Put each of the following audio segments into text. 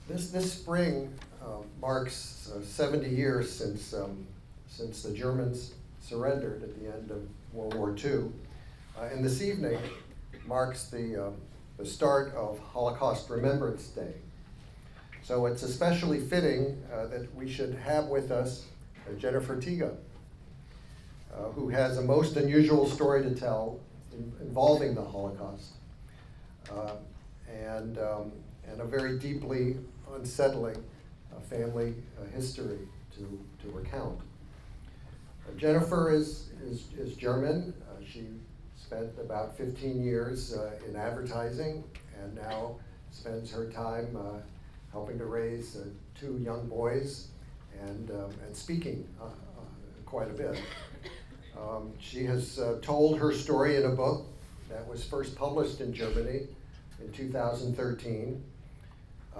This spring marks 70 years since the Germans surrendered at the end of World War II. And this evening marks the start of Holocaust Remembrance Day. So it's especially fitting that we should have with us Jennifer Teege, who has a most unusual story to tell involving the Holocaust, and a very deeply unsettling family history to recount. Jennifer is German. She spent about 15 years in advertising and now spends her time helping to raise 2 young boys and speaking quite a bit. She has told her story in a book that was first published in Germany in 2013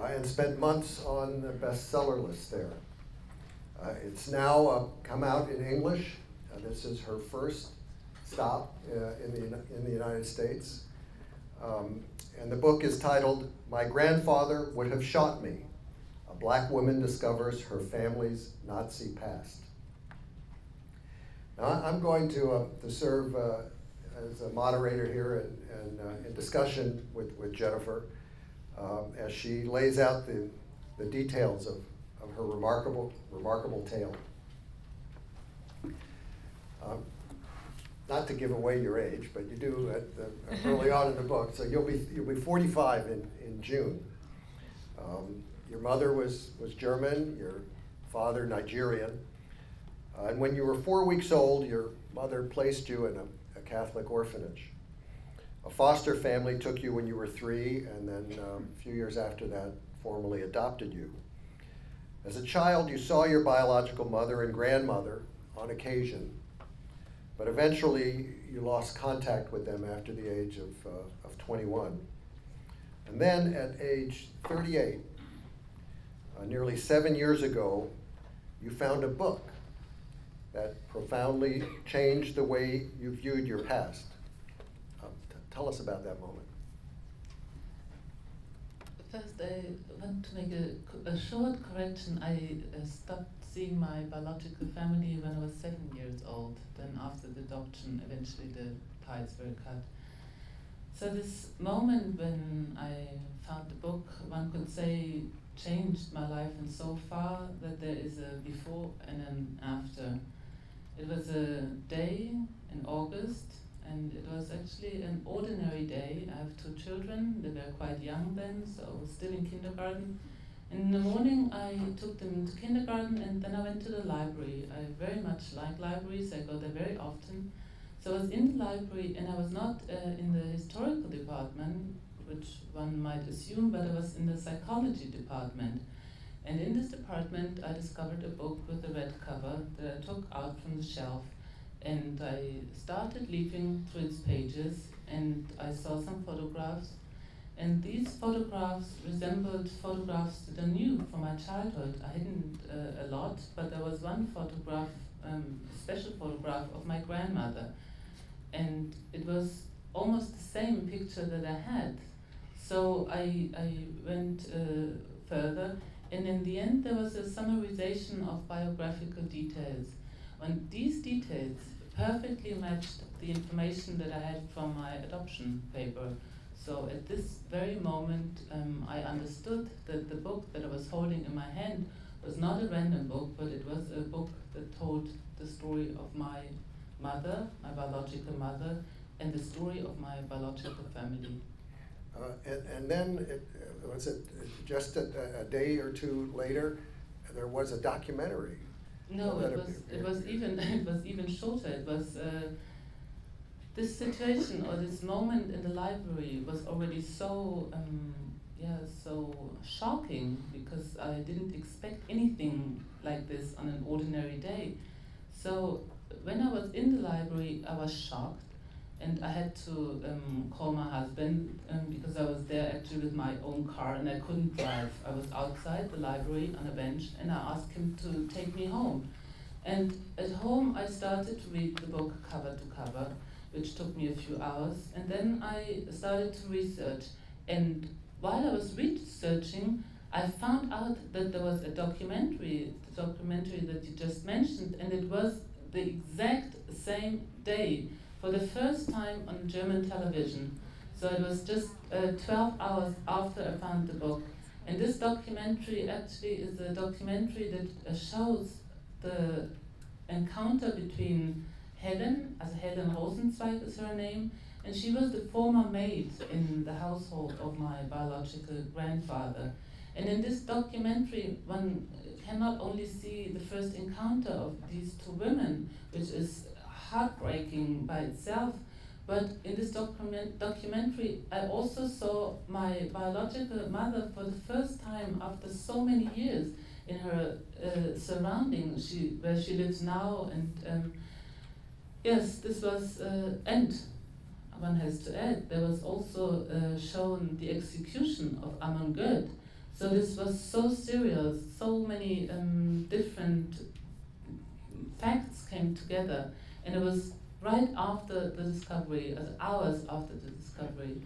and spent months on the bestseller list there. It's now come out in English. This is her first stop in the United States. And the book is titled, "My Grandfather Would Have Shot Me. A Black Woman Discovers Her Family's Nazi Past." Now, I'm going to serve as a moderator here and in discussion with Jennifer as she lays out the details of her remarkable tale. Not to give away your age, but you do early on in the book. So you'll be 45 in June. Your mother was German, your father Nigerian. And when you were 4 weeks old, your mother placed you in a Catholic orphanage. A foster family took you when you were 3, and then a few years after that, formally adopted you. As a child, you saw your biological mother and grandmother on occasion, but eventually you lost contact with them after the age of 21. And then at age 38, nearly 7 years ago, you found a book that profoundly changed the way you viewed your past. Tell us about that moment. First, I want to make a short correction. I stopped seeing my biological family when I was 7 years old. Then after the adoption, eventually the ties were cut. So this moment when I found the book, one could say, changed my life in so far that there is a before and an after. It was a day in August, and it was actually an ordinary day. I have 2 children. They were quite young then, so still in kindergarten. And in the morning, I took them to kindergarten, and then I went to the library. I very much like libraries. I go there very often. So I was in the library, and I was not in the historical department, which one might assume, but I was in the psychology department. And in this department, I discovered a book with a red cover that I took out from the shelf. And I started leafing through its pages, and I saw some photographs. And these photographs resembled photographs that I knew from my childhood. I hadn't a lot, but there was one photograph, a special photograph of my grandmother. And it was almost the same picture that I had. So I went further, and in the end there was a summarization of biographical details. And these details perfectly matched the information that I had from my adoption paper. So at this very moment, I understood that the book that I was holding in my hand was not a random book, but it was a book that told the story of my mother, my biological mother, and the story of my biological family. And then, was it just a day or 2 later, there was a documentary? No, it was even shorter. It was this situation or this moment in the library was already so shocking, because I didn't expect anything like this on an ordinary day. So when I was in the library, I was shocked, and I had to call my husband because I was there actually with my own car and I couldn't drive. I was outside the library on a bench, and I asked him to take me home. And at home I started to read the book cover to cover, which took me a few hours, and then I started to research. And while I was researching, I found out that there was a documentary, the documentary that you just mentioned, and it was the exact same day for the first time on German television. So it was just 12 hours after I found the book. And this documentary actually is a documentary that shows the encounter between Helen, as Helen Rosenzweig is her name, and she was the former maid in the household of my biological grandfather. And in this documentary, one can not only see the first encounter of these two women, which is heartbreaking by itself, but in this documentary, I also saw my biological mother for the first time after so many years in her surroundings, where she lives now. And yes, this was, and one has to add, there was also shown the execution of Amon Goeth. So this was so serious, so many different facts came together, and it was right after the discovery, hours after the discovery.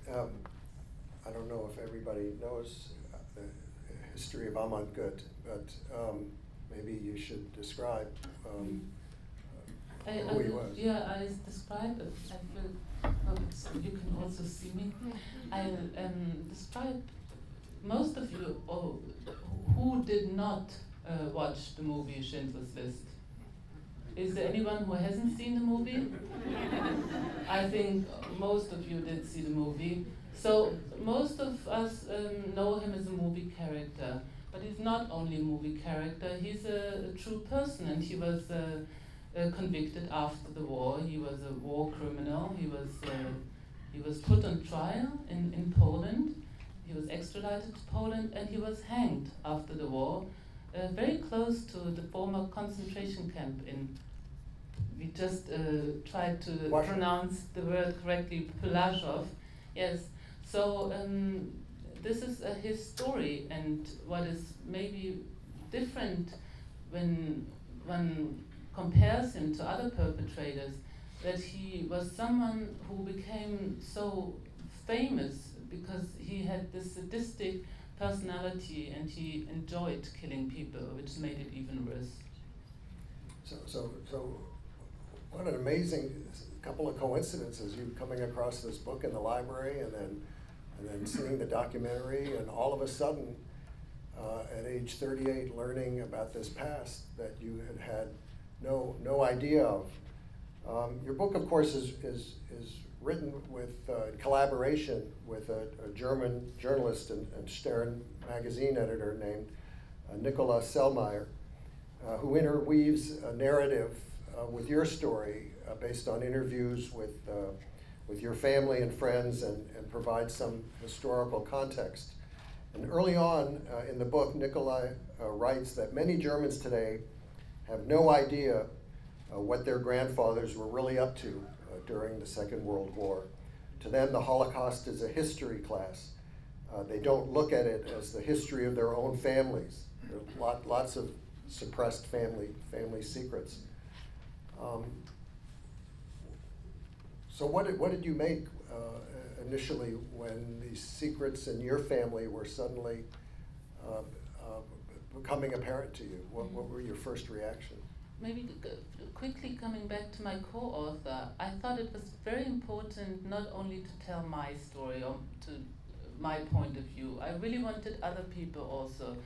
I don't know if everybody knows the history of Amon Goeth, but maybe you should describe who he was. Yeah, I describe it. I will, you can also see me. I describe most of you who did not watch the movie Schindler's List. Is there anyone who hasn't seen the movie? I think most of you did see the movie. So most of us know him as a movie character, but he's not only a movie character, he's a true person, and he was convicted after the war. He was a war criminal. He was put on trial in Poland. He was extradited to Poland, and he was hanged after the war, very close to the former concentration camp in, we just tried to pronounce the word correctly, Pulashov. Yes, so this is his story, and what is maybe different when one compares him to other perpetrators, that he was someone who became so famous because he had this sadistic personality and he enjoyed killing people, which made it even worse. So what an amazing couple of coincidences, you coming across this book in the library and then seeing the documentary, and all of a sudden at age 38 learning about this past that you had no idea of. Your book, of course, is written with collaboration with a German journalist and Stern magazine editor named Nicola Sellmeyer, who interweaves a narrative with your story based on interviews with your family and friends, and provides some historical context. And early on in the book, Nicola writes that many Germans today have no idea what their grandfathers were really up to during the Second World War. To them, the Holocaust is a history class. They don't look at it as the history of their own families. There are lots of suppressed family secrets. So what did you make initially when these secrets in your family were suddenly becoming apparent to you? What were your first reactions? Maybe quickly coming back to my co-author, I thought it was very important not only to tell my story or to my point of view. I really wanted other people also,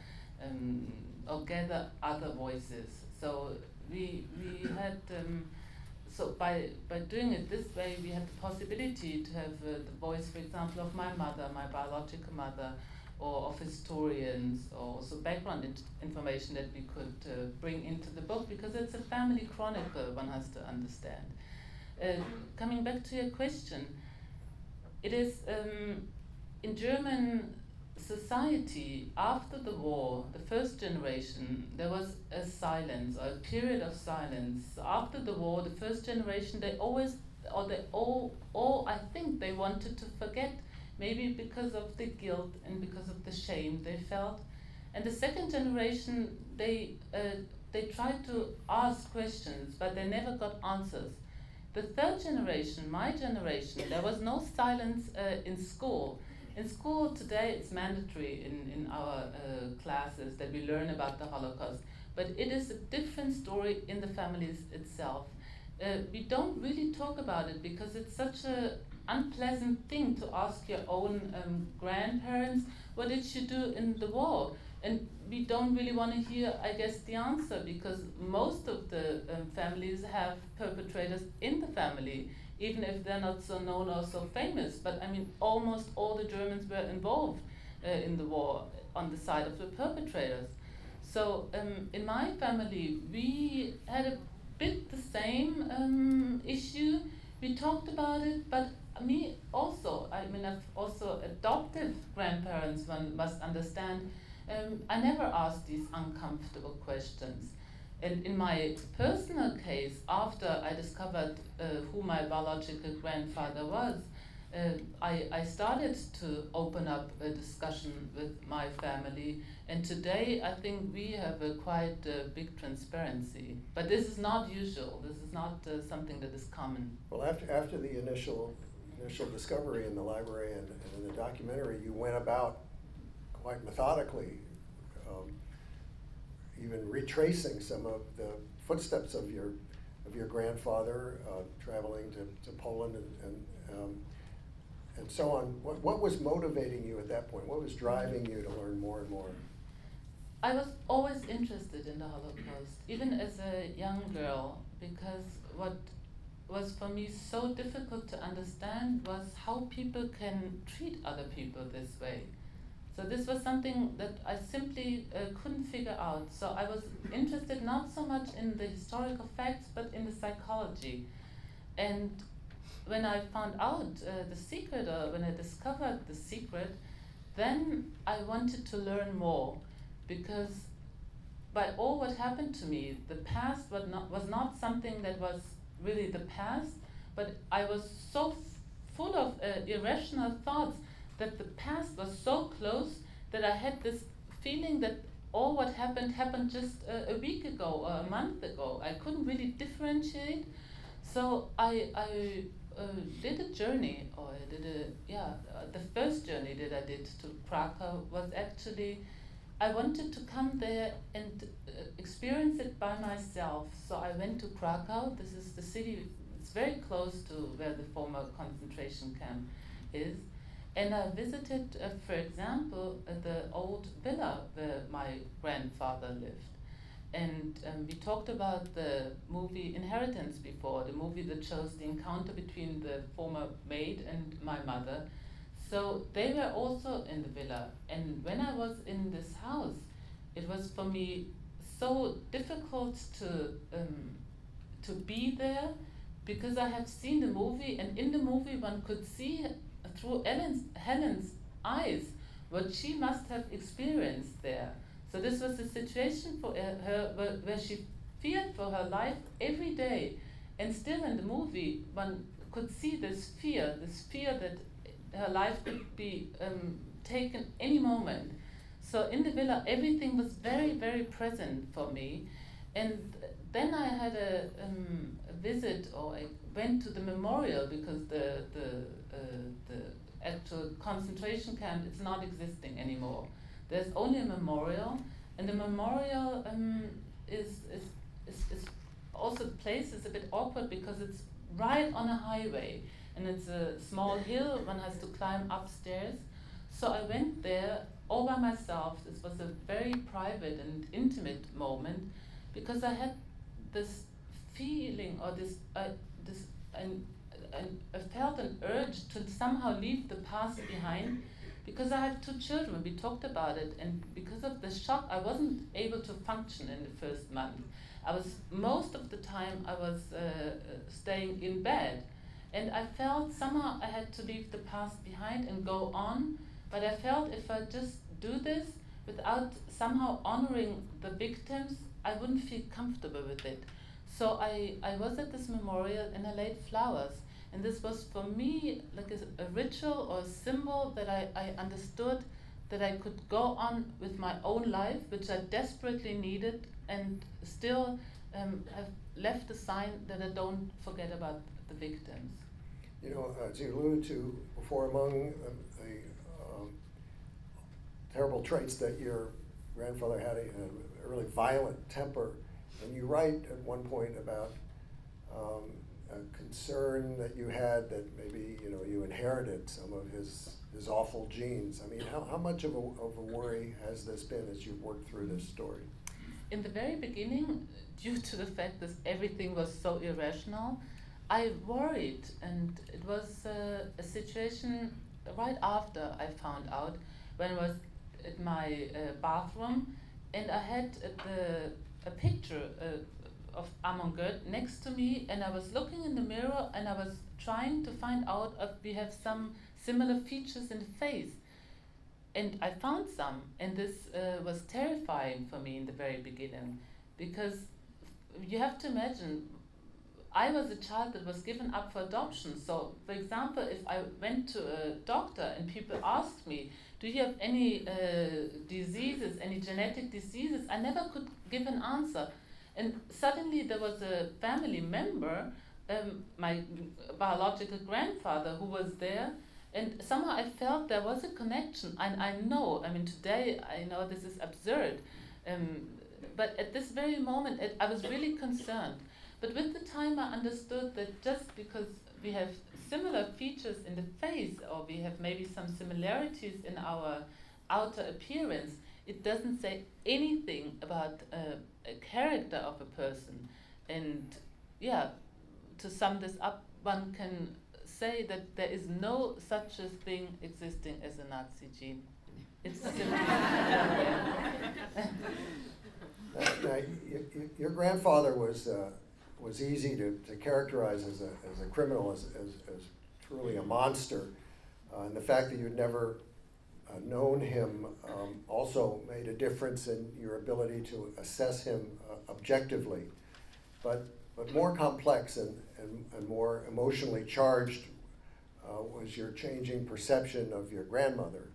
or gather other voices. So we had, so by doing it this way, we had the possibility to have the voice, for example, of my mother, my biological mother, or of historians, or also background information that we could bring into the book, because it's a family chronicle, one has to understand. Coming back to your question, it is in German society after the war, the first generation, there was a silence, or a period of silence. After the war, the first generation, they always, or they all I think they wanted to forget, maybe because of the guilt and because of the shame they felt. And the second generation, they tried to ask questions, but they never got answers. The third generation, my generation, there was no silence in school. in school today it's mandatory in our classes that we learn about the Holocaust, but it is a different story in the families itself. We don't really talk about it because it's such a unpleasant thing to ask your own grandparents, what did you do in the war? And we don't really want to hear, I guess, the answer, because most of the families have perpetrators in the family, even if they're not so known or so famous. But I mean, almost all the Germans were involved in the war on the side of the perpetrators. So in my family, we had a bit the same issue. We talked about it, but me also, I mean, I've also adopted grandparents, one must understand. I never asked these uncomfortable questions. And in my personal case, after I discovered who my biological grandfather was, I started to open up a discussion with my family. And today, I think we have a quite big transparency. But this is not usual. This is not something that is common. Well, after the initial discovery in the library and in the documentary, you went about quite methodically, even retracing some of the footsteps of your grandfather, traveling to Poland and so on. What was motivating you at that point? What was driving you to learn more and more? I was always interested in the Holocaust, even as a young girl, because what was for me so difficult to understand was how people can treat other people this way. So this was something that I simply couldn't figure out. So I was interested not so much in the historical facts, but in the psychology. And when I found out the secret, or when I discovered the secret, then I wanted to learn more, because by all what happened to me, the past was not something that was really the past, but I was so full of irrational thoughts that the past was so close that I had this feeling that all what happened just a week ago or a month ago. I couldn't really differentiate. So I did a journey, or I did the first journey that I did to Krakow was actually, I wanted to come there and experience it by myself. So I went to Krakow. This is the city, it's very close to where the former concentration camp is. And I visited, for example, the old villa where my grandfather lived. And we talked about the movie Inheritance before, the movie that shows the encounter between the former maid and my mother. So they were also in the villa. And when I was in this house, it was for me so difficult to be there, because I had seen the movie, and in the movie one could see through Helen's eyes what she must have experienced there. So this was a situation for her where she feared for her life every day. And still in the movie, one could see this fear that her life could be taken any moment. So in the villa, everything was very, very present for me. And then I had a visit, or I went to the memorial, because the actual concentration camp is not existing anymore. There's only a memorial, and the memorial is also, the place is a bit awkward because it's right on a highway, and it's a small hill, one has to climb upstairs. So I went there all by myself. This was a very private and intimate moment, because I had this feeling, or I felt an urge to somehow leave the past behind, because I have 2 children. We talked about it, and because of the shock, I wasn't able to function in the first month. Most of the time I was staying in bed, and I felt somehow I had to leave the past behind and go on, but I felt if I just do this without somehow honoring the victims, I wouldn't feel comfortable with it. So I was at this memorial and I laid flowers. And this was for me like a ritual or a symbol that I understood that I could go on with my own life, which I desperately needed, and still have left a sign that I don't forget about the victims. You know, as you alluded to before, among the terrible traits that your grandfather had a really violent temper. And you write at one point about a concern that you had that maybe you inherited some of his awful genes. I mean, how much of a worry has this been as you've worked through this story? In the very beginning, due to the fact that everything was so irrational, I worried, and it was a situation right after I found out, when I was at my bathroom, and I had a picture of Amon Goeth next to me, and I was looking in the mirror, and I was trying to find out if we have some similar features in the face. And I found some, and this was terrifying for me in the very beginning, because you have to imagine, I was a child that was given up for adoption. So, for example, if I went to a doctor and people asked me, do you have any diseases, any genetic diseases, I never could give an answer. And suddenly there was a family member, my biological grandfather, who was there, and somehow I felt there was a connection. And I know, I mean, today I know this is absurd, but at this very moment I was really concerned. But with the time I understood that just because we have similar features in the face, or we have maybe some similarities in our outer appearance, it doesn't say anything about a character of a person. And yeah, to sum this up, one can say that there is no such a thing existing as a Nazi gene. It's simply Now, your grandfather was easy to characterize as a criminal, as truly a monster, and the fact that you'd never known him also made a difference in your ability to assess him objectively. But more complex and more emotionally charged was your changing perception of your grandmother,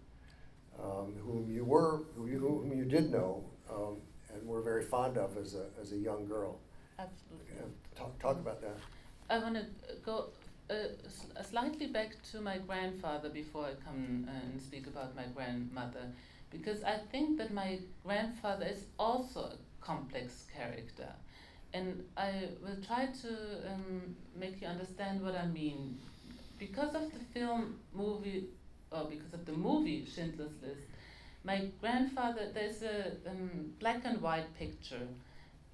whom you did know and were very fond of as a young girl. absolutely. Talk about that. I want to go slightly back to my grandfather before I come and speak about my grandmother, because I think that my grandfather is also a complex character, and I will try to make you understand what I mean. Because of the movie Schindler's List, my grandfather, there's a black and white picture,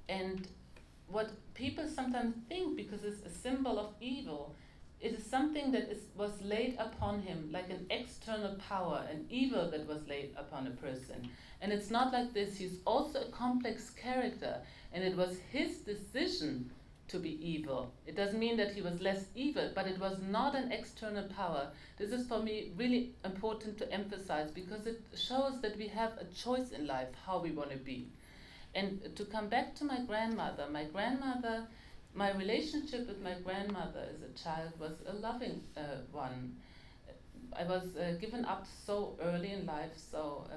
and what people sometimes think, because it's a symbol of evil, it is something that was laid upon him, like an external power, an evil that was laid upon a person. And it's not like this. He's also a complex character, and it was his decision to be evil. It doesn't mean that he was less evil, but it was not an external power. This is for me really important to emphasize, because it shows that we have a choice in life how we want to be. And to come back to my grandmother, my relationship with my grandmother as a child was a loving one. I was given up so early in life, so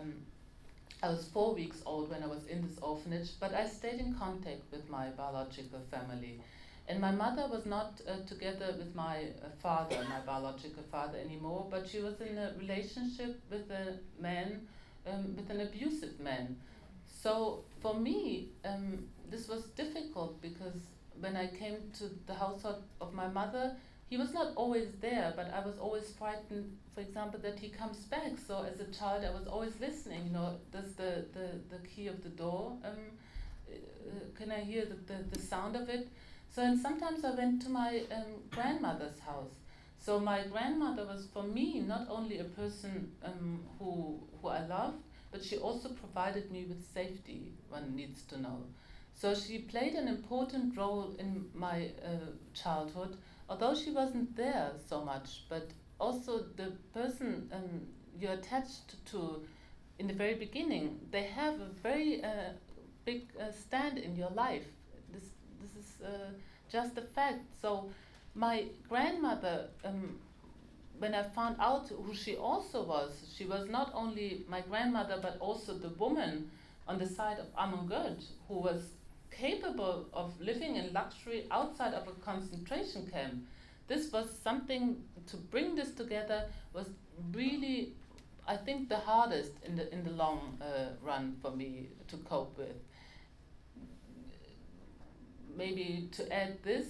I was 4 weeks old when I was in this orphanage, but I stayed in contact with my biological family. And my mother was not together with my father, my biological father anymore, but she was in a relationship with a man, with an abusive man. So for me, this was difficult, because when I came to the household of my mother, he was not always there, but I was always frightened, for example, that he comes back. So as a child, I was always listening, does the key of the door, can I hear the sound of it? So, and sometimes I went to my grandmother's house. So my grandmother was for me not only a person who I loved, but she also provided me with safety, one needs to know. So she played an important role in my childhood, although she wasn't there so much, but also the person you're attached to in the very beginning, they have a very big stand in your life. This is just a fact. So my grandmother, when I found out who she also was, she was not only my grandmother, but also the woman on the side of Amon Goeth, who was capable of living in luxury outside of a concentration camp. This was something, to bring this together was really, I think the hardest in the long run for me to cope with. Maybe to add this,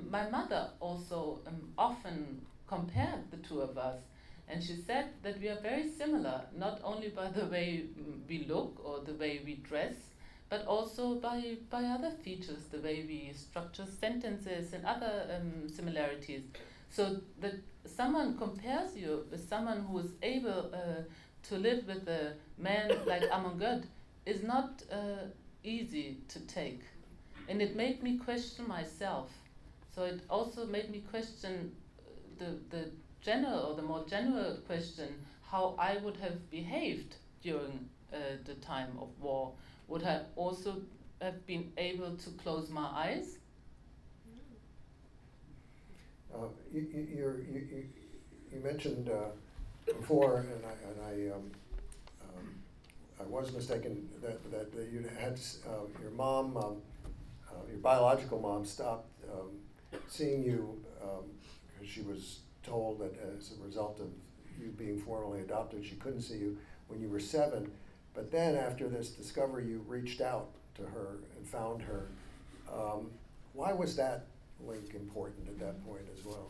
my mother also often compared the two of us, and she said that we are very similar, not only by the way we look or the way we dress, but also by other features, the way we structure sentences and other similarities. So that someone compares you with someone who is able to live with a man like Amon Goeth is not easy to take. And it made me question myself. So it also made me question the general or the more general question, how I would have behaved during the time of war. Would I also have been able to close my eyes? You mentioned before, and I was mistaken that you had your mom, your biological mom, stopped seeing you because she was told that as a result of you being formally adopted, she couldn't see you when you were 7. But then after this discovery, you reached out to her and found her. Why was that link important at that point as well?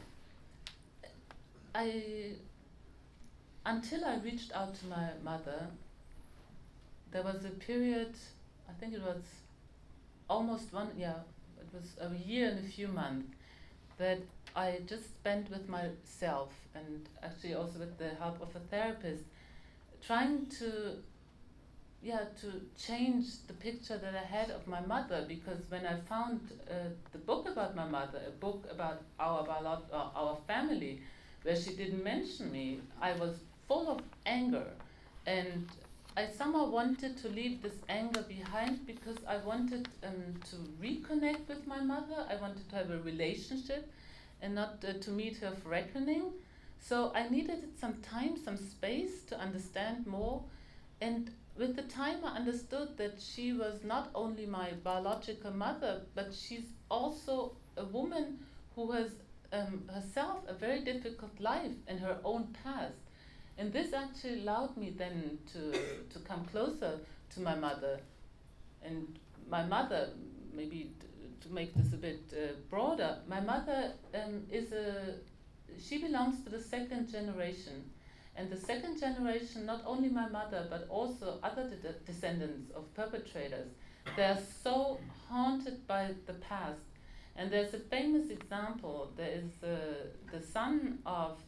Until I reached out to my mother, there was a period, I think it was almost it was a year and a few months, that I just spent with myself, and actually also with the help of a therapist, trying to change the picture that I had of my mother. Because when I found the book about my mother, a book about our family, where she didn't mention me, I was full of anger, and I somehow wanted to leave this anger behind, because I wanted to reconnect with my mother. I wanted to have a relationship and not to meet her for reckoning. So I needed some time, some space to understand more. And with the time I understood that she was not only my biological mother, but she's also a woman who has herself a very difficult life in her own past. And this actually allowed me then to come closer to my mother. And my mother, maybe to make this a bit broader, my mother she belongs to the second generation. And the second generation, not only my mother, but also other descendants of perpetrators, they're so haunted by the past. And there's a famous example. There is the son of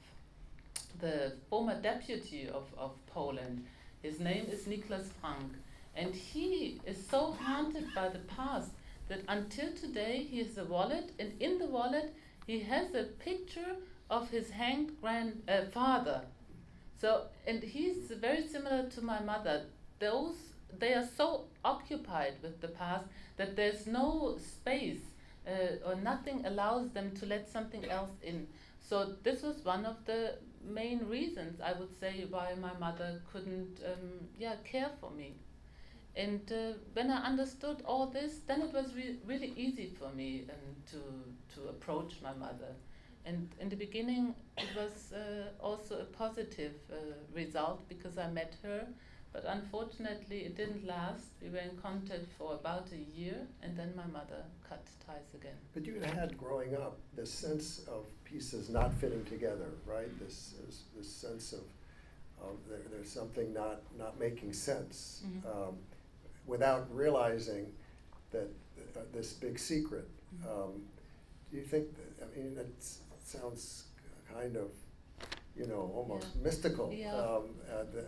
the former deputy of Poland. His name is Niklas Frank. And he is so haunted by the past that until today he has a wallet, and in the wallet he has a picture of his hanged grandfather. So, and he's very similar to my mother. They are so occupied with the past that there's no space or nothing allows them to let something else in. So this was one of the main reasons, I would say, why my mother couldn't care for me. And when I understood all this, then it was really easy for me to approach my mother. And in the beginning, it was also a positive result, because I met her. But unfortunately, it didn't last. We were in contact for about a year, and then my mother cut ties again. But you had, growing up, this sense of pieces not fitting together, right? This sense of there's something not making sense, Mm-hmm. Without realizing that this big secret. Mm-hmm. Do you think that sounds kind of, almost mystical. Yeah.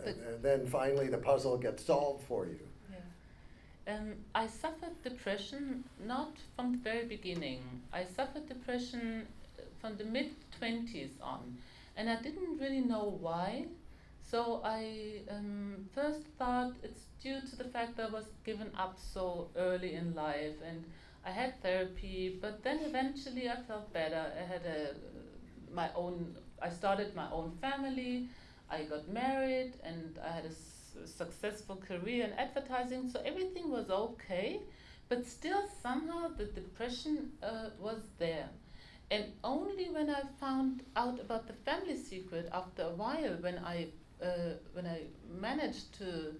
And then finally the puzzle gets solved for you. Yeah. I suffered depression not from the very beginning. I suffered depression from the mid-20s on, and I didn't really know why. So I first thought it's due to the fact that I was given up so early in life, and I had therapy, but then eventually I felt better. I had I started my own family, I got married, and I had a successful career in advertising, so everything was okay, but still somehow the depression was there. And only when I found out about the family secret after a while, when I when I managed to,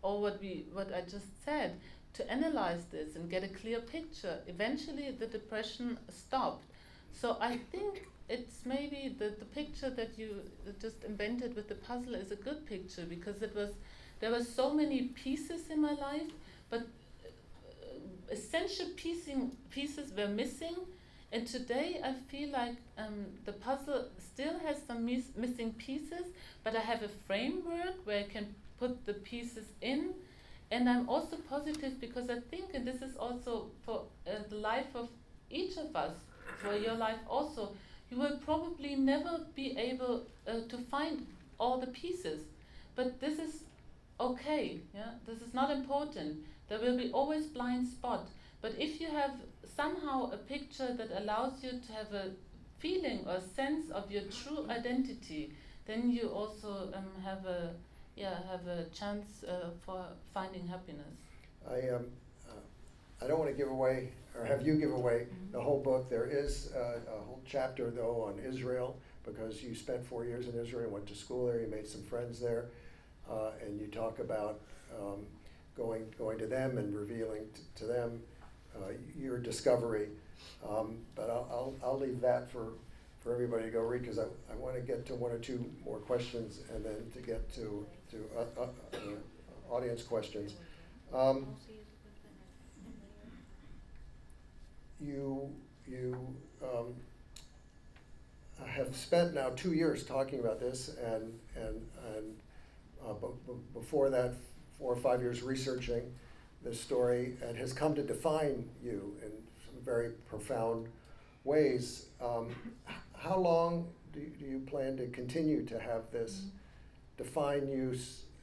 or what I just said, to analyze this and get a clear picture, eventually the depression stopped. So I think it's maybe the picture that you just invented with the puzzle is a good picture, because there were so many pieces in my life, but essential pieces were missing. And today I feel like the puzzle still has some missing pieces, but I have a framework where I can put the pieces in. And I'm also positive because I think, and this is also for the life of each of us, for your life also, you will probably never be able to find all the pieces. But this is okay, yeah? This is not important. There will be always blind spot. But if you have somehow a picture that allows you to have a feeling or sense of your true identity, then you also have a chance for finding happiness. I don't want to give away, or have you give away the whole book. There is a whole chapter, though, on Israel, because you spent 4 years in Israel, went to school there, you made some friends there, and you talk about going to them and revealing to them your discovery. But I'll leave that for everybody to go read, because I want to get to one or two more questions and then to get to audience questions. You have spent now 2 years talking about this, and before that 4 or 5 years researching this story, and has come to define you in some very profound ways. How long do you plan to continue to have this define you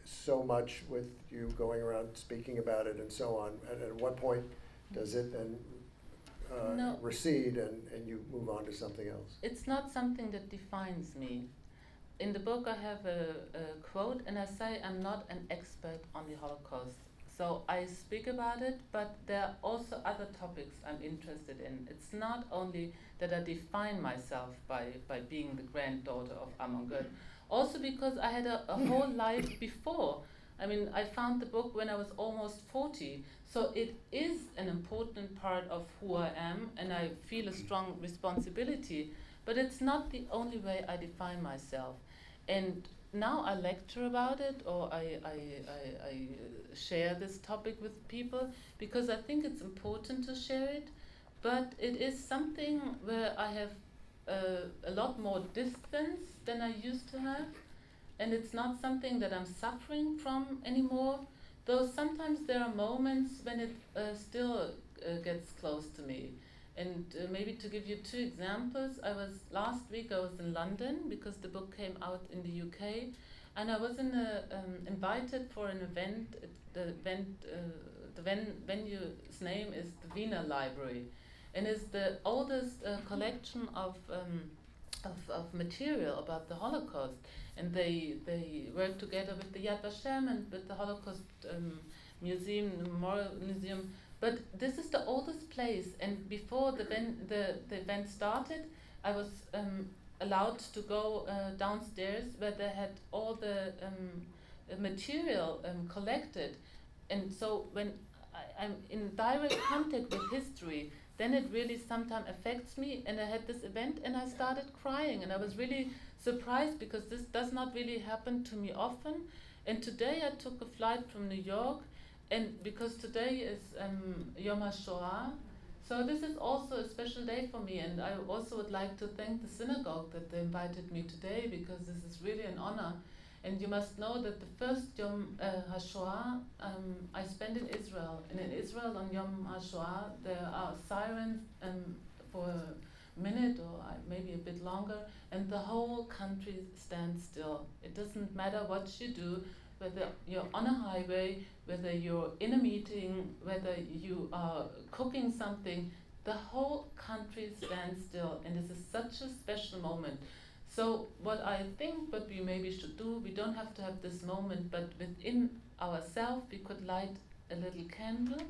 so much, with you going around speaking about it and so on? And at what point does it then recede and you move on to something else? It's not something that defines me. In the book I have a quote, and I say I'm not an expert on the Holocaust. So I speak about it, but there are also other topics I'm interested in. It's not only that I define myself by being the granddaughter of Amon Goeth, also because I had a whole life before. I mean, I found the book when I was almost 40, so it is an important part of who I am, and I feel a strong responsibility, but it's not the only way I define myself. And now I lecture about it, or I share this topic with people, because I think it's important to share it, but it is something where I have a lot more distance than I used to have, and it's not something that I'm suffering from anymore, though sometimes there are moments when it still gets close to me. And maybe to give you 2 examples, last week I was in London because the book came out in the UK, and I was invited for an event. The venue's name is the Wiener Library, and it's the oldest collection of material about the Holocaust. And they work together with the Yad Vashem and with the Holocaust Museum, the Memorial Museum. But this is the oldest place, and before the event started, I was allowed to go downstairs where they had all the material collected. And so when I'm in direct contact with history, then it really sometimes affects me. And I had this event and I started crying, and I was really surprised because this does not really happen to me often. And today I took a flight from New York, and because today is Yom HaShoah, so this is also a special day for me, and I also would like to thank the synagogue that they invited me today, because this is really an honor. And you must know that the first Yom HaShoah I spent in Israel, and in Israel on Yom HaShoah there are sirens for a minute or maybe a bit longer, and the whole country stands still. It doesn't matter what you do, whether you're on a highway, whether you're in a meeting, whether you are cooking something, the whole country stands still, and this is such a special moment. So what I think what we maybe should do, we don't have to have this moment, but within ourselves we could light a little candle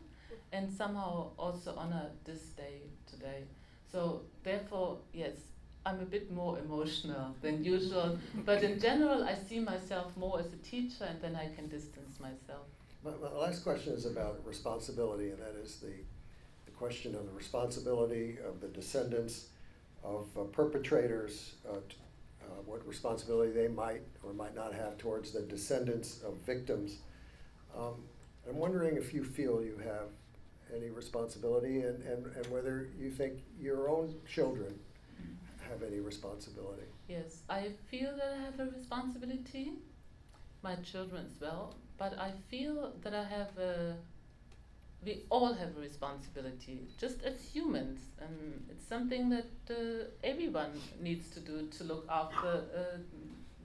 and somehow also honor this day today. So therefore, yes, I'm a bit more emotional than usual, but in general I see myself more as a teacher, and then I can distance myself. My last question is about responsibility, and that is the question of the responsibility of the descendants of perpetrators, what responsibility they might or might not have towards the descendants of victims. I'm wondering if you feel you have any responsibility, and whether you think your own children have any responsibility. Yes, I feel that I have a responsibility, my children as well, but I feel that we all have a responsibility, just as humans. It's something that everyone needs to do to look after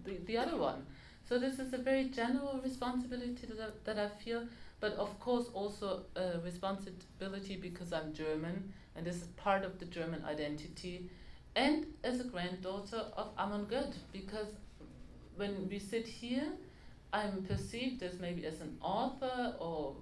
the other one. So this is a very general responsibility that I feel, but of course also a responsibility because I'm German, and this is part of the German identity, and as a granddaughter of Amon Goeth, because when we sit here, I'm perceived as maybe as an author or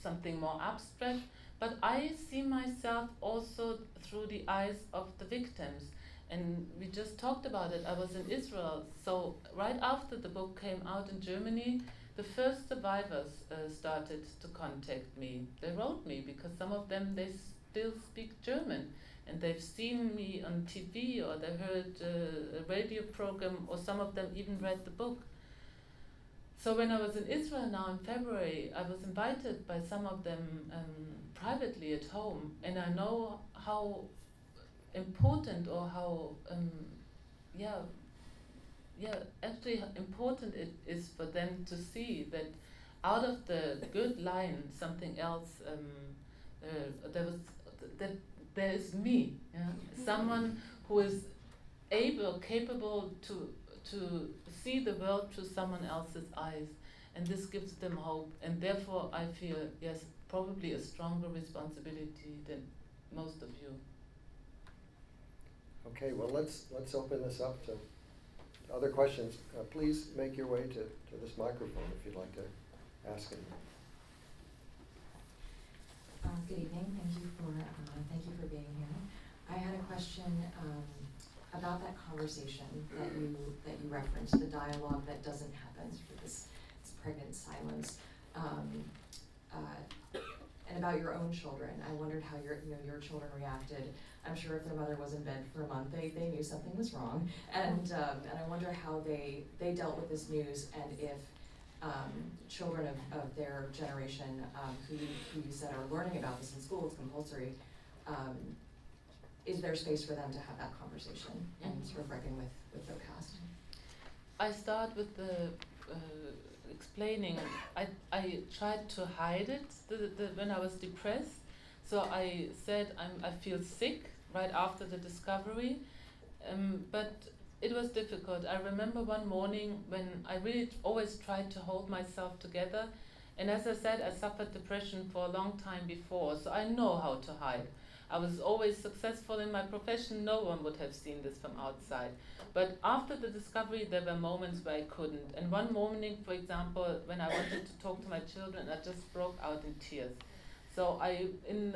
something more abstract, but I see myself also through the eyes of the victims. And we just talked about it. I was in Israel, so right after the book came out in Germany, the first survivors started to contact me. They wrote me because some of them, they still speak German, and they've seen me on TV, or they heard a radio program, or some of them even read the book. So when I was in Israel now in February, I was invited by some of them privately at home, and I know how important, or how actually how important it is for them to see that out of the good line something else, there is me, someone who is capable to see the world through someone else's eyes, and this gives them hope, and therefore I feel, yes, probably a stronger responsibility than most of you. Okay, well, let's open this up to other questions. Please make your way to this microphone if you'd like to ask it. Good evening. Thank you for being here. I had a question about that conversation that you referenced, the dialogue that doesn't happen, sort of this pregnant silence, and about your own children. I wondered how your children reacted. I'm sure if their mother was in bed for a month, they knew something was wrong, and I wonder how they dealt with this news, and if children of their generation who you said are learning about this in school, it's compulsory, is there space for them to have that conversation and sort of reckon with their past? I start with the explaining. I tried to hide it when I was depressed. So I said I feel sick right after the discovery, but it was difficult. I remember one morning when I really always tried to hold myself together, and as I said, I suffered depression for a long time before, so I know how to hide. I was always successful in my profession. No one would have seen this from outside. But after the discovery, there were moments where I couldn't. And one morning, for example, when I wanted to talk to my children, I just broke out in tears. So in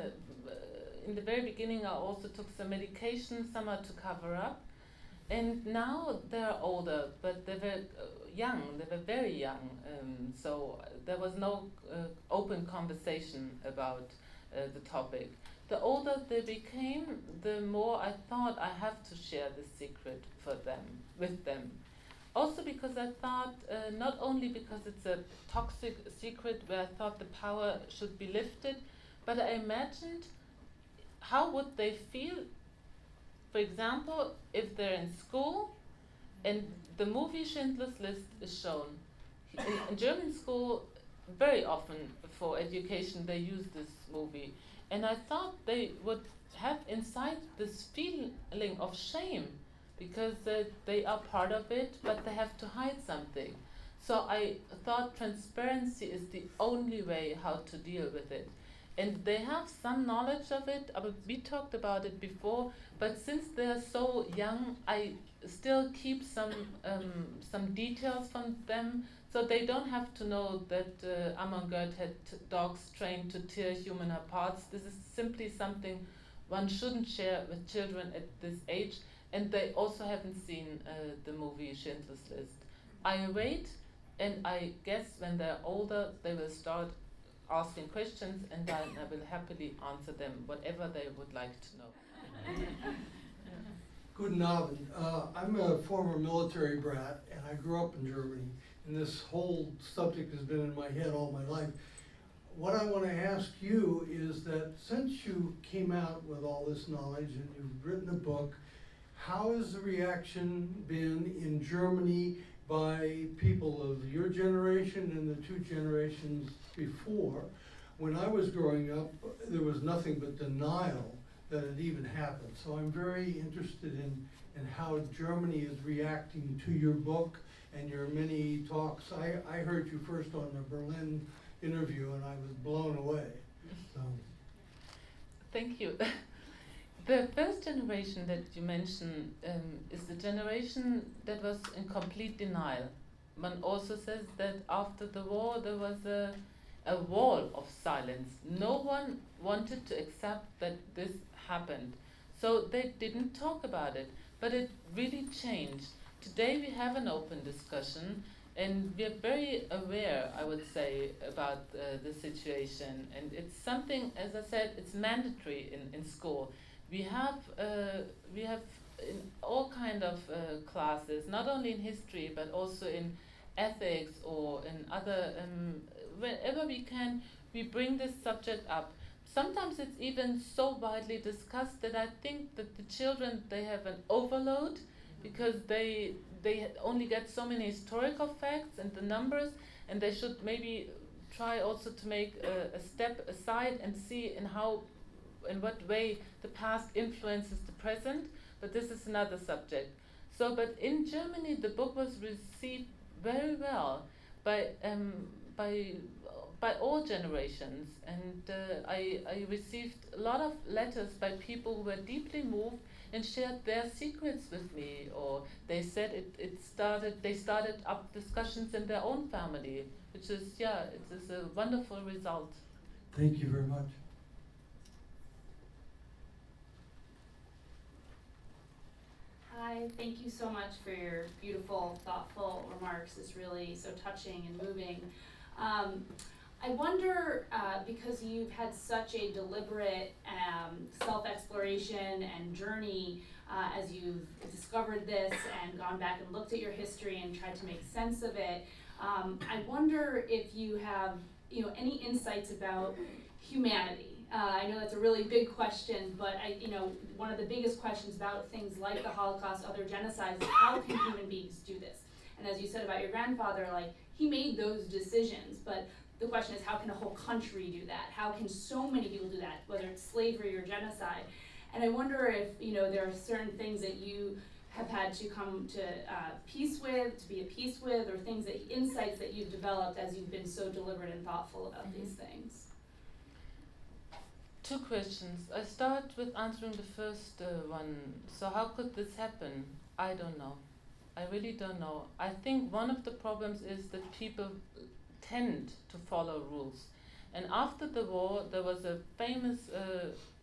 the very beginning, I also took some medication, some are to cover up. And now they're older, but they were young. They were very young. So there was no open conversation about the topic. The older they became, the more I thought I have to share this secret with them. Also because I thought, not only because it's a toxic secret where I thought the power should be lifted, but I imagined how would they feel, for example, if they're in school and the movie Schindler's List is shown. In German school, very often for education they use this movie. And I thought they would have inside this feeling of shame because they are part of it, but they have to hide something. So I thought transparency is the only way how to deal with it. And they have some knowledge of it. We talked about it before, but since they're so young, I still keep some details from them, so they don't have to know that Amon Goeth had dogs trained to tear human apart. This is simply something one shouldn't share with children at this age. and they also haven't seen the movie Schindler's List. I wait, and I guess when they're older, they will start asking questions, and I will happily answer them whatever they would like to know. Guten Abend. I'm a former military brat, and I grew up in Germany, and this whole subject has been in my head all my life. What I want to ask you is that since you came out with all this knowledge and you've written a book, how has the reaction been in Germany by people of your generation and the two generations before? When I was growing up, there was nothing but denial that it even happened. So I'm very interested in how Germany is reacting to your book and your many talks. I heard you first on the Berlin interview and I was blown away. So. Thank you. The first generation that you mentioned is the generation that was in complete denial. One also says that after the war there was a wall of silence. No one wanted to accept that this happened. So they didn't talk about it, but it really changed. Today we have an open discussion, and we are very aware, I would say, about the situation. And it's something, as I said, it's mandatory in school. We have in all kind of classes, not only in history, but also in ethics or in other, whenever we can, we bring this subject up. Sometimes it's even so widely discussed that I think that the children, they have an overload because they only get so many historical facts and the numbers, and they should maybe try also to make a step aside and see in what way the past influences the present, but this is another subject. So, but in Germany, the book was received very well by all generations, and I received a lot of letters by people who were deeply moved and shared their secrets with me, or they said they started up discussions in their own family, which is, it is a wonderful result. Thank you very much. Hi, thank you so much for your beautiful, thoughtful remarks. It's really so touching and moving. I wonder, because you've had such a deliberate self-exploration and journey as you've discovered this and gone back and looked at your history and tried to make sense of it, I wonder if you have any insights about humanity. I know that's a really big question, but one of the biggest questions about things like the Holocaust, other genocides, is how can human beings do this? And as you said about your grandfather, he made those decisions, but the question is, how can a whole country do that? How can so many people do that, whether it's slavery or genocide? And I wonder if there are certain things that you have had to come to peace with, to be at peace with, or insights that you've developed as you've been so deliberate and thoughtful about these things. Two questions. I start with answering the first one. So how could this happen? I don't know. I really don't know. I think one of the problems is that people tend to follow rules. And after the war, there was a famous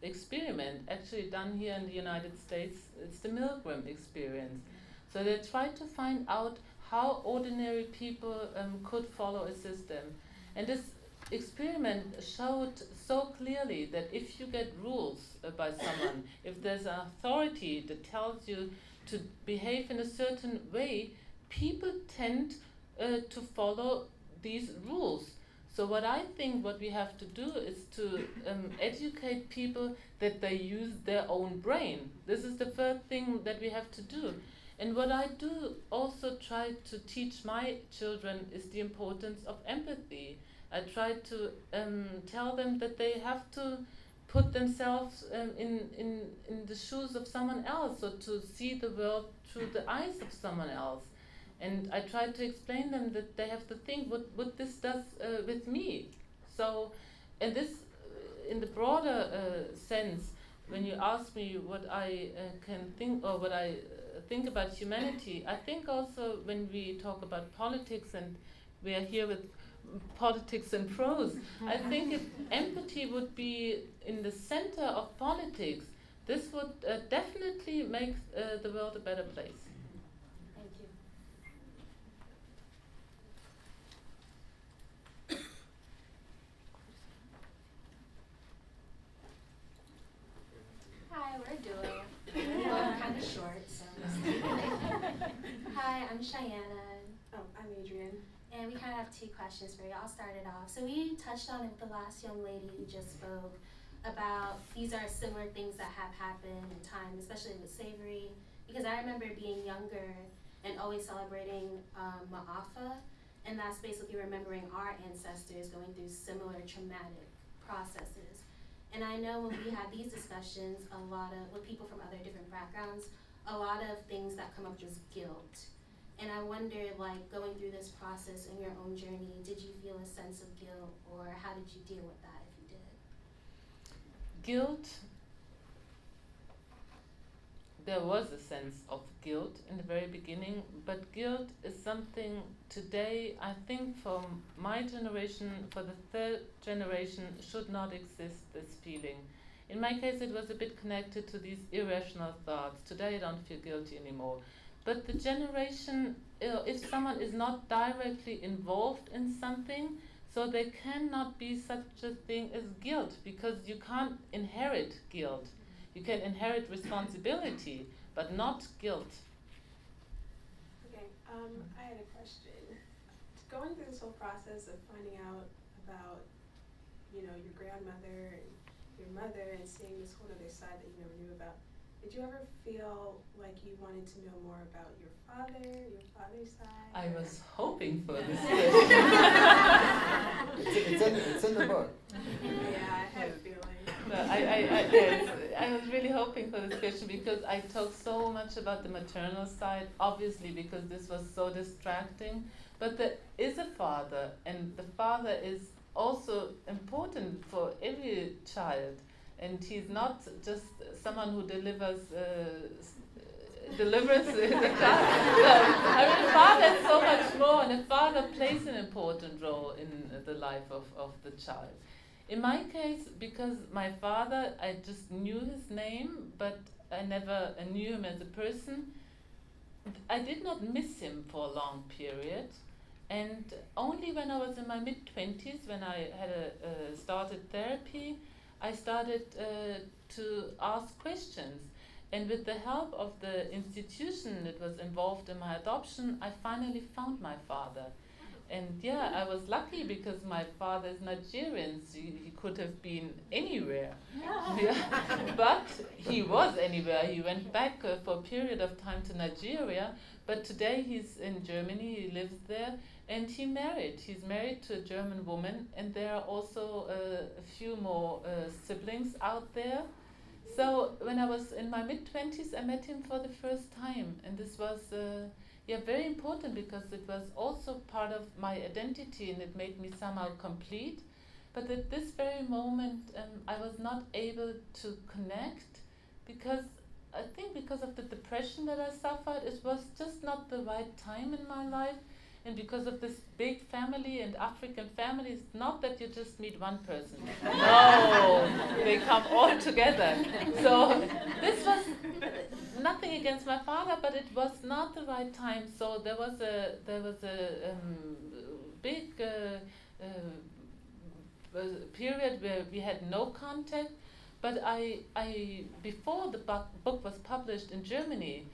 experiment actually done here in the United States. It's the Milgram experience. So they tried to find out how ordinary people could follow a system. And this experiment showed so clearly that if you get rules by someone, if there's an authority that tells you to behave in a certain way, people tend to follow these rules. So what we have to do is to educate people that they use their own brain. This is the first thing that we have to do. And what I do also try to teach my children is the importance of empathy. I try to tell them that they have to put themselves in the shoes of someone else, or to see the world through the eyes of someone else. And I try to explain them that they have to think what this does with me. So, and this, in the broader sense, when you ask me what I can think, or what I think about humanity, I think also when we talk about politics, and we are here with politics and prose, I think if empathy would be in the center of politics, this would definitely make the world a better place. Thank you. Hi, we're doing. We're kind of short, so. Hi, I'm Cheyenne. Oh, I'm Adrian. And we kind of have two questions for you. I'll start it off. So we touched on it with the last young lady who just spoke about these are similar things that have happened in time, especially with slavery. Because I remember being younger and always celebrating Ma'afa, and that's basically remembering our ancestors going through similar traumatic processes. And I know when we have these discussions, a lot of, with people from other different backgrounds, a lot of things that come up is guilt. And I wonder, like, going through this process in your own journey, did you feel a sense of guilt, or how did you deal with that if you did? Guilt, there was a sense of guilt in the very beginning, but guilt is something today, I think for my generation, for the third generation, should not exist, this feeling. In my case, it was a bit connected to these irrational thoughts. Today I don't feel guilty anymore. But the generation, if someone is not directly involved in something, so there cannot be such a thing as guilt, because you can't inherit guilt. You can inherit responsibility, but not guilt. Okay, I had a question. Going through this whole process of finding out about, your grandmother and your mother and seeing this whole other side that you never knew about, did you ever feel like you wanted to know more about your father's side? I was hoping for this question. It's in the book. Yeah, I had a feeling. No, yes, I was really hoping for this question because I talked so much about the maternal side, obviously because this was so distracting. But there is a father, and the father is also important for every child. And he's not just someone who delivers deliverance in the child. I mean, the father is so much more, and the father plays an important role in the life of the child. In my case, because my father, I just knew his name, but I never knew him as a person, I did not miss him for a long period. And only when I was in my mid-20s, when I had started therapy, I started to ask questions. And with the help of the institution that was involved in my adoption, I finally found my father. And yeah, I was lucky because my father is Nigerian, so he could have been anywhere. Yeah. But he was anywhere. He went back for a period of time to Nigeria, but today he's in Germany, he lives there, and he married. He's married to a German woman, and there are also a few more siblings out there. So when I was in my mid-20s, I met him for the first time, and this was very important because it was also part of my identity and it made me somehow complete. But at this very moment, I was not able to connect because I think because of the depression that I suffered, it was just not the right time in my life. And because of this big family and African families, not that you just meet one person. No, they come all together. So this was nothing against my father, but it was not the right time. So there was a big period where we had no contact. But I before the book was published in Germany,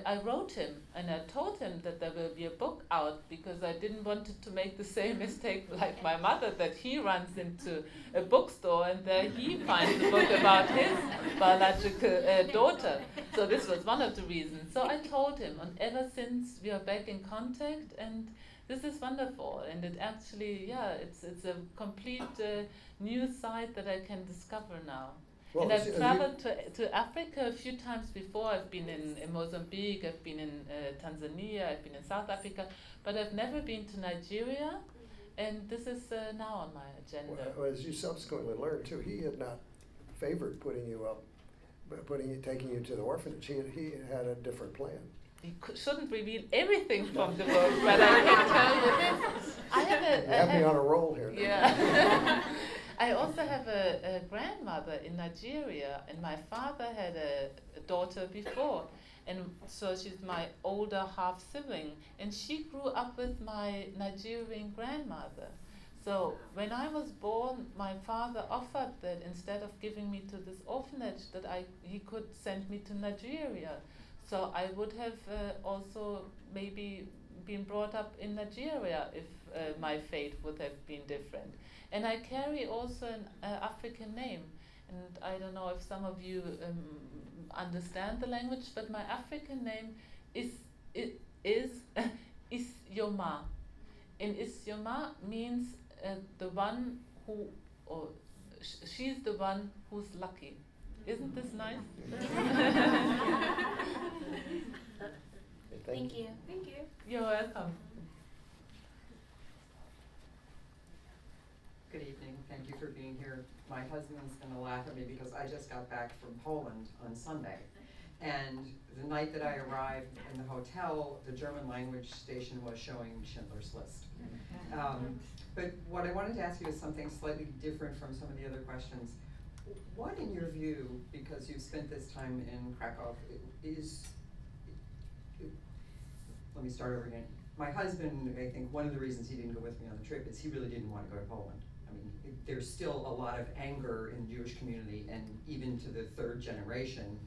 I wrote him and I told him that there will be a book out because I didn't want to make the same mistake like my mother, that he runs into a bookstore and there he finds a book about his biological daughter. So this was one of the reasons. So I told him, and ever since we are back in contact, and this is wonderful. And it actually, it's a complete new side that I can discover now. Well, and I've traveled to Africa a few times before. I've been in Mozambique, I've been in Tanzania, I've been in South Africa, but I've never been to Nigeria, and this is now on my agenda. Well, as you subsequently learned too, he had not favored putting you up, taking you to the orphanage. He had a different plan. You shouldn't reveal everything from the book, but I can tell you this. You have me on a roll here now. Yeah. I also have a grandmother in Nigeria, and my father had a daughter before, and so she's my older half sibling, and she grew up with my Nigerian grandmother. So when I was born, my father offered that instead of giving me to this orphanage, that he could send me to Nigeria. So I would have also maybe been brought up in Nigeria if my fate would have been different. And I carry also an African name, and I don't know if some of you understand the language, but my African name is Isioma. And Isioma means the one who, or she's the one who's lucky. Isn't this nice? Thank you. Thank you. You're welcome. Good evening. Thank you for being here. My husband's going to laugh at me because I just got back from Poland on Sunday. And the night that I arrived in the hotel, the German language station was showing Schindler's List. But what I wanted to ask you is something slightly different from some of the other questions. What, in your view, because you've spent this time in Krakow, let me start over again. My husband, I think one of the reasons he didn't go with me on the trip is he really didn't want to go to Poland. I mean, there's still a lot of anger in the Jewish community, and even to the third generation,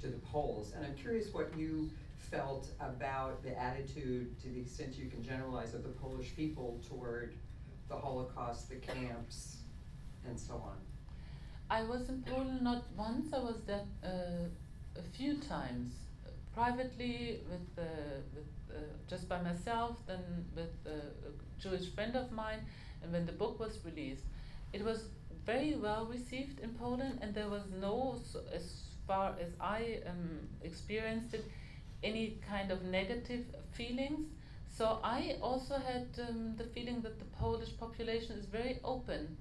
to the Poles. And I'm curious what you felt about the attitude, to the extent you can generalize, of the Polish people toward the Holocaust, the camps, and so on. I was in Poland not once, I was there a few times, privately with just by myself, then with a Jewish friend of mine, and when the book was released. It was very well received in Poland, and there was no, as far as I experienced it, any kind of negative feelings. So I also had the feeling that the Polish population is very open.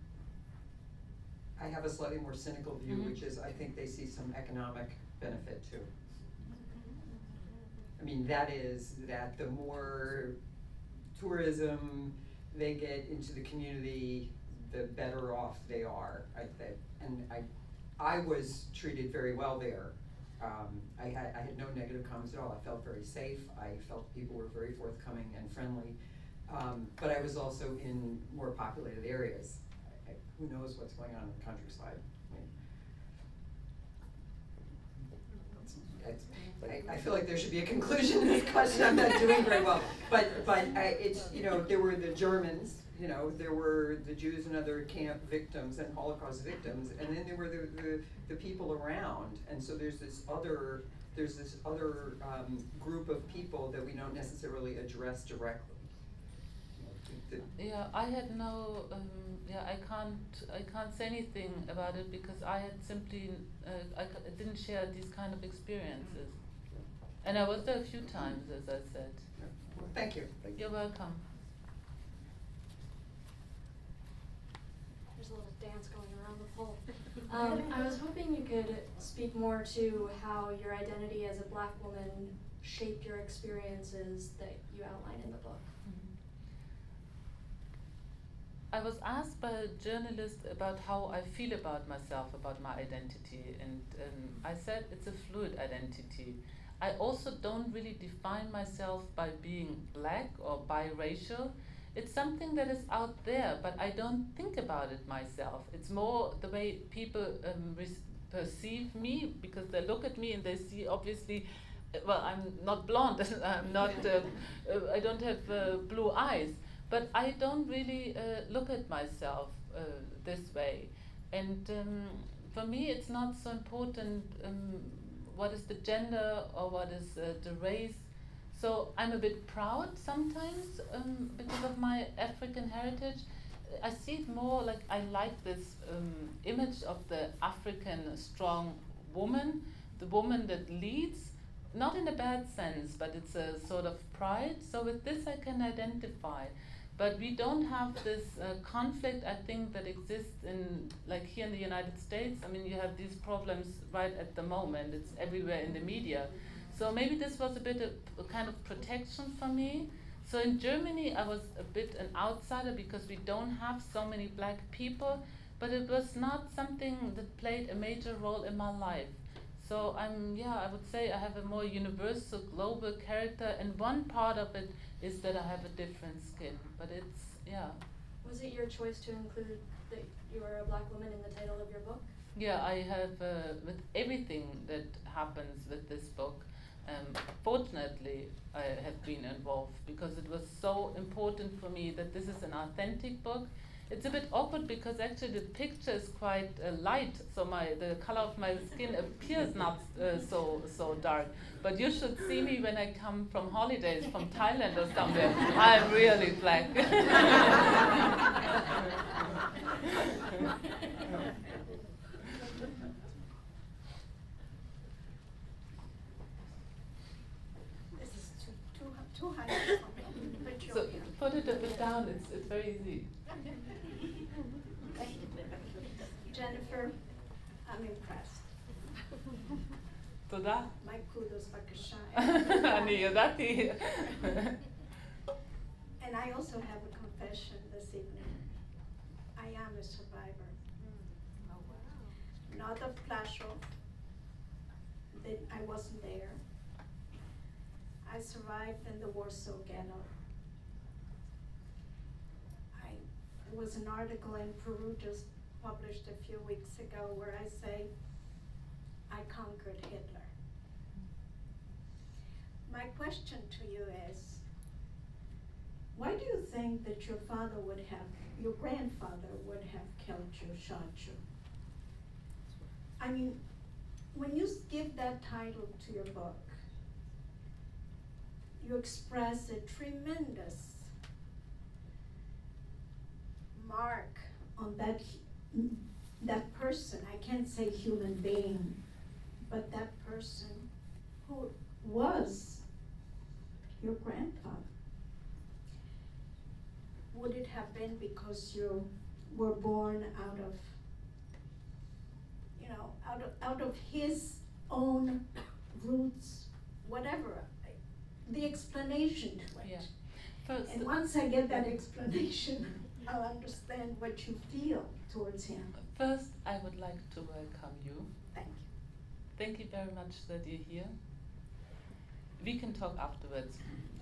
I have a slightly more cynical view, Mhm. which is I think they see some economic benefit too. I mean, that is that the more tourism they get into the community, the better off they are. I was treated very well there. I had no negative comments at all. I felt very safe. I felt people were very forthcoming and friendly. But I was also in more populated areas. Who knows what's going on in the countryside? I feel like there should be a conclusion to this question. I'm not doing very well. But it's, there were the Germans, there were the Jews and other camp victims and Holocaust victims, and then there were the people around. And so there's this other group of people that we don't necessarily address directly. Yeah, I had no. I can't say anything about it because I had simply I didn't share these kind of experiences, and I was there a few times, as I said. Well, thank you. You're welcome. There's a little dance going around the pole. I was hoping you could speak more to how your identity as a Black woman shaped your experiences that you outline in the book. I was asked by a journalist about how I feel about myself, about my identity, and I said it's a fluid identity. I also don't really define myself by being Black or biracial. It's something that is out there, but I don't think about it myself. It's more the way people perceive me, because they look at me and they see, obviously, well, I'm not blonde, I'm not, I don't have blue eyes. But I don't really look at myself this way. And for me, it's not so important what is the gender or what is the race. So I'm a bit proud sometimes because of my African heritage. I see it more like I like this image of the African strong woman, the woman that leads, not in a bad sense, but it's a sort of pride. So with this I can identify. But we don't have this conflict, I think, that exists in, like here in the United States. I mean, you have these problems right at the moment. It's everywhere in the media. So maybe this was a bit of a kind of protection for me. So in Germany, I was a bit an outsider because we don't have so many Black people. but it was not something that played a major role in my life. So I would say I have a more universal, global character, and one part of it is that I have a different skin. But Was it your choice to include that you are a black woman in the title of your book? Yeah, I have, with everything that happens with this book, fortunately I have been involved because it was so important for me that this is an authentic book. It's a bit awkward because actually the picture is quite light, so the color of my skin appears not so dark. But you should see me when I come from holidays from Thailand or somewhere. I'm really black. This is too high for me. Put you So here. put it a bit down, it's very easy. Jennifer, I'm impressed. תודה. My kudos, בבקשה. אני ידעתי. And I also have a confession this evening. I am a survivor. Oh, wow. Not of Plaszow. I wasn't there. I survived in the Warsaw Ghetto. There was an article in Peru just published a few weeks ago where I say, I conquered Hitler. My question to you is, why do you think that your grandfather would have killed you, shot you? I mean, when you give that title to your book, you express a tremendous mark on that person. I can't say human being, but that person who was your grandfather. Would it have been because you were born out of his own roots, whatever, the explanation to it? Yeah. First, And once I get that explanation, I'll understand what you feel towards him. First, I would like to welcome you. Thank you. Thank you very much that you're here. We can talk afterwards.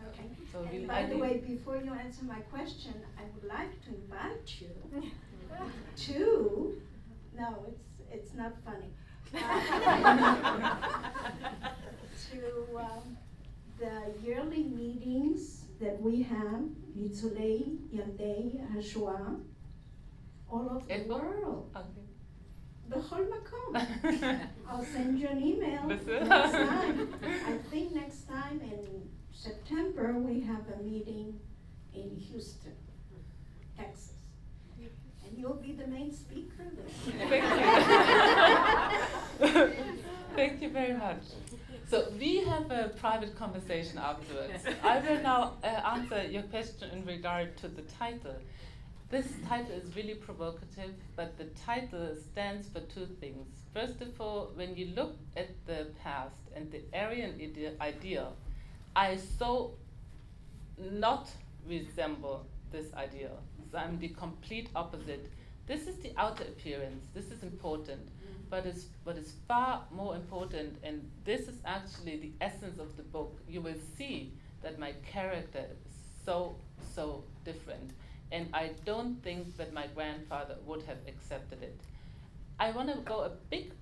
Okay. So And by the way, before you answer my question, I would like to invite you to, no, it's not funny. To the yearly meetings that we have, Nitzulei, Yandei, HaShoah, all over the world. Okay. בכל מקום. I'll send you an email בסדר. next time. I think next time in September we have a meeting in Houston, Texas. And you'll be the main speaker there. Thank you. Thank you very much. So we have a private conversation afterwards. I will now answer your question in regard to the title. This title is really provocative, but the title stands for two things. First of all, when you look at the past and the Aryan ideal, I so not resemble this ideal. So I'm the complete opposite. This is the outer appearance. This is important. But what is far more important, and this is actually the essence of the book, you will see that my character is so different. And I don't think that my grandfather would have accepted it. I want to go a bit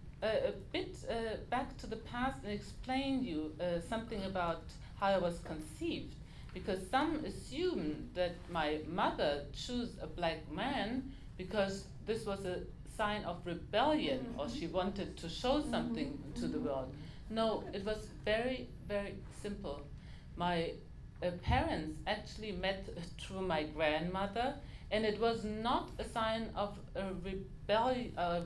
back to the past and explain you something about how I was conceived. Because some assume that my mother chose a black man because this was a sign of rebellion, or she wanted to show something to the world. No, it was very, very simple. My parents actually met through my grandmother, and it was not a sign of a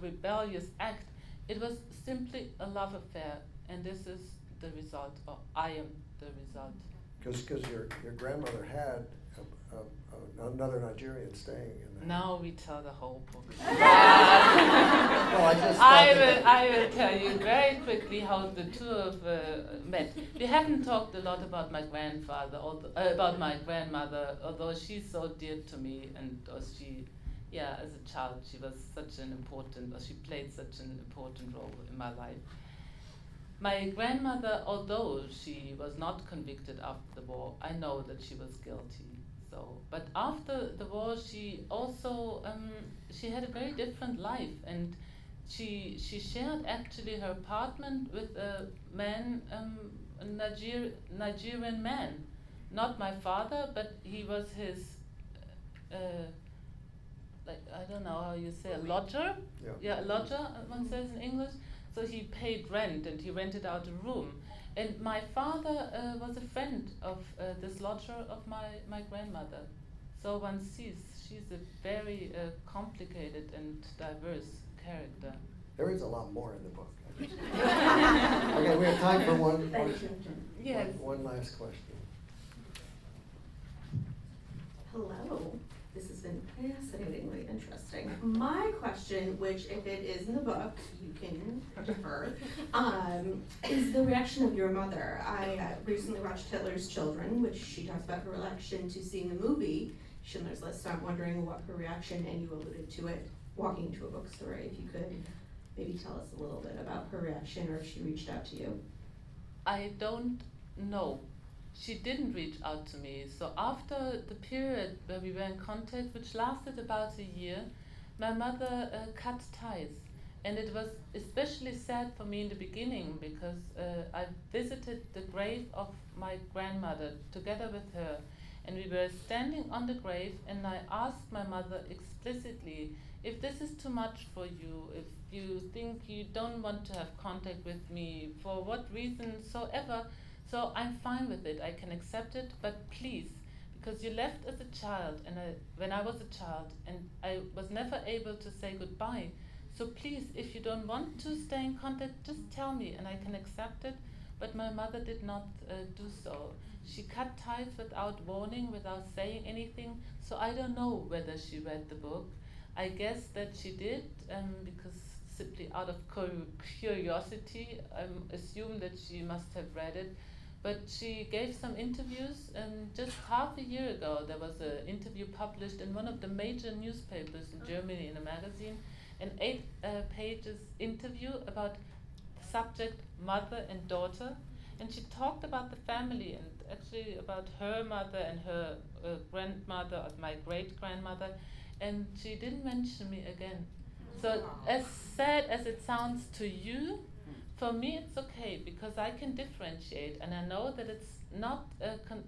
rebellious act. It was simply a love affair, and this is the result, or I am the result. Because your grandmother had another Nigerian staying in the Now we tell the whole book. No, I just thought that- I will tell you very quickly how the two of met. We haven't talked a lot about my grandfather, about my grandmother, although she's so dear to me, and she yeah, as a child, she was such an important, or she played such an important role in my life. My grandmother, although she was not convicted after the war, I know that she was guilty. So, but after the war, she also she had a very different life, and she shared actually her apartment with a man, a Nigerian man, not my father, but he was his. Like, I don't know how you say, a lodger? Yeah. A lodger, one says in English. So he paid rent and he rented out a room. And my father was a friend of this lodger of my grandmother. So one sees she's a very complicated and diverse character. There is a lot more in the book. Okay, we have time for one Yes. one last question. Hello. This has been fascinatingly interesting. My question, which if it is in the book, you can defer, is the reaction of your mother. I recently watched Hitler's Children, which she talks about her reaction to seeing the movie Schindler's List. So I'm wondering what her reaction, and you alluded to it, walking to a bookstore. If you could maybe tell us a little bit about her reaction, or if she reached out to you. I don't know. She didn't reach out to me. So after the period where we were in contact, which lasted about a year, my mother cut ties. And it was especially sad for me in the beginning because I visited the grave of my grandmother together with her. And we were standing on the grave, and I asked my mother explicitly, if this is too much for you, if you think you don't want to have contact with me, for what reason soever, so I'm fine with it, I can accept it, but please, because you left as a child, and when I was a child, and I was never able to say goodbye, so please, if you don't want to stay in contact, just tell me, and I can accept it. But my mother did not do so. She cut ties without warning, without saying anything, so I don't know whether she read the book. I guess that she did, because simply out of curiosity, I assume that she must have read it. But she gave some interviews, and just half a year ago there was an interview published in one of the major newspapers in Germany in a magazine, an 8 pages interview about the subject mother and daughter, and she talked about the family and actually about her mother and her grandmother, my great-grandmother, and she didn't mention me again. So as sad as it sounds to you, for me it's okay, because I can differentiate, and I know that it's not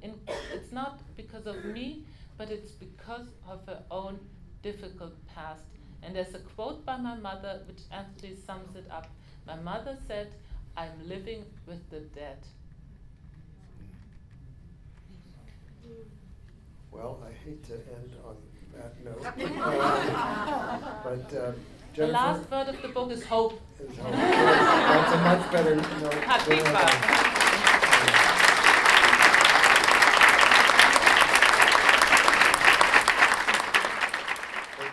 it's not because of me, but it's because of her own difficult past. And there's a quote by my mother which actually sums it up. My mother said, "I'm living with the dead." Well, I hate to end on that note, but The Jennifer, last word of the book is hope. that's a much better note. Happy than birthday.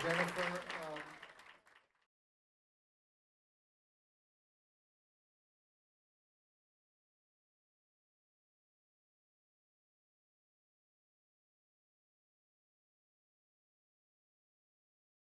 Jennifer,